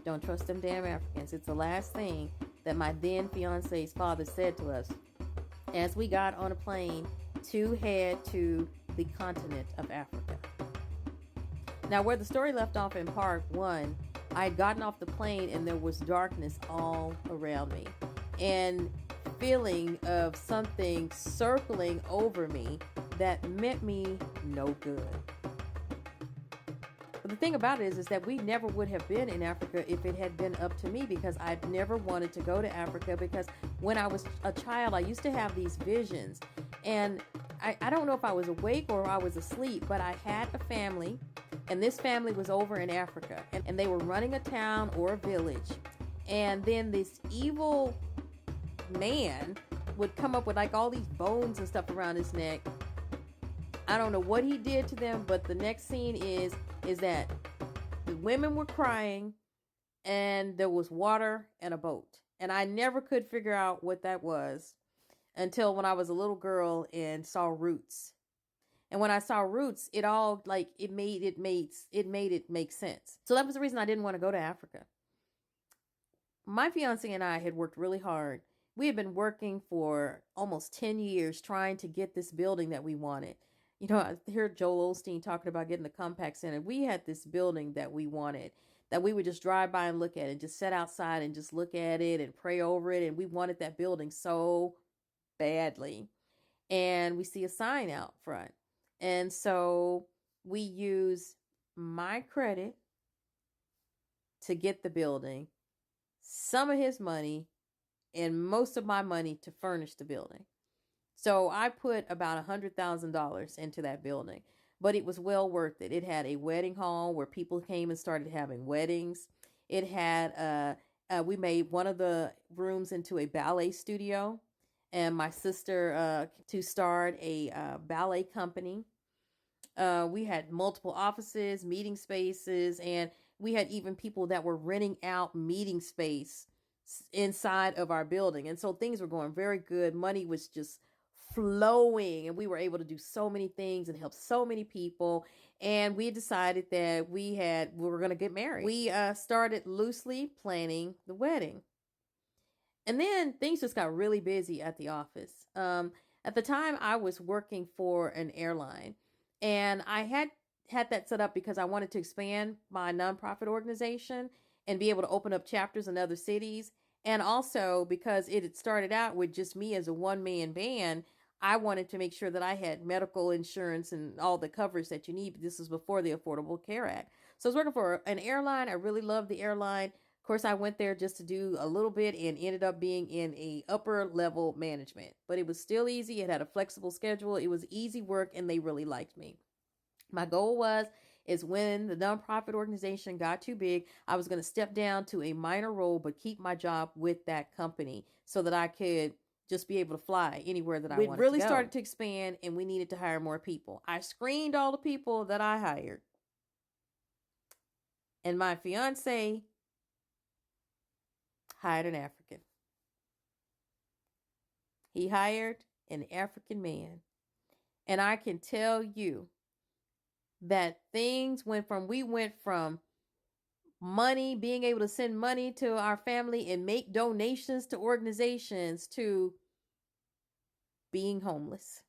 Don't trust them damn Africans. It's the last thing that my then fiance's father said to us as we got on a plane to head to the continent of Africa. Now, where the story left off in part one, I had gotten off the plane and there was darkness all around me, and feeling of something circling over me that meant me no good. But the thing about it is that we never would have been in Africa if it had been up to me, because I'd never wanted to go to Africa, because when I was a child, I used to have these visions, and I don't know if I was awake or I was asleep, but I had a family, and this family was over in Africa, and they were running a town or a village, and then this evil man would come up with like all these bones and stuff around his neck. I don't know what he did to them, but the next scene is that the women were crying and there was water and a boat. And I never could figure out what that was until when I was a little girl and saw Roots. And when I saw Roots, it all like it made it make sense. So that was the reason I didn't want to go to Africa. My fiance and I had worked really hard. We had been working for almost 10 years trying to get this building that we wanted. You know, I heard Joel Osteen talking about getting the Compaq Center. We had this building that we wanted, that we would just drive by and look at it, just sit outside and just look at it and pray over it. And we wanted that building so badly. And we see a sign out front. And so we use my credit to get the building, some of his money, and most of my money to furnish the building. So I put about $100,000 into that building, but it was well worth it. It had a wedding hall where people came and started having weddings. It had, we made one of the rooms into a ballet studio, and my sister to start a ballet company. We had multiple offices, meeting spaces, and we had even people that were renting out meeting space inside of our building. And so things were going very good. Money was just flowing, and we were able to do so many things and help so many people. And we decided that we were going to get married. We started loosely planning the wedding. And then things just got really busy at the office. At the time, I was working for an airline, and I had that set up because I wanted to expand my nonprofit organization and be able to open up chapters in other cities. And also because it had started out with just me as a one-man band, I wanted to make sure that I had medical insurance and all the coverage that you need. This was before the Affordable Care Act. So I was working for an airline. I really loved the airline. Of course, I went there just to do a little bit and ended up being in a upper level management. But it was still easy. It had a flexible schedule. It was easy work, and they really liked me. My goal is when the nonprofit organization got too big, I was going to step down to a minor role, but keep my job with that company so that I could just be able to fly anywhere that I wanted to go. It really started to expand, and we needed to hire more people. I screened all the people that I hired. And my fiance hired an African. He hired an African man. And I can tell you that we went from money, being able to send money to our family and make donations to organizations, to being homeless.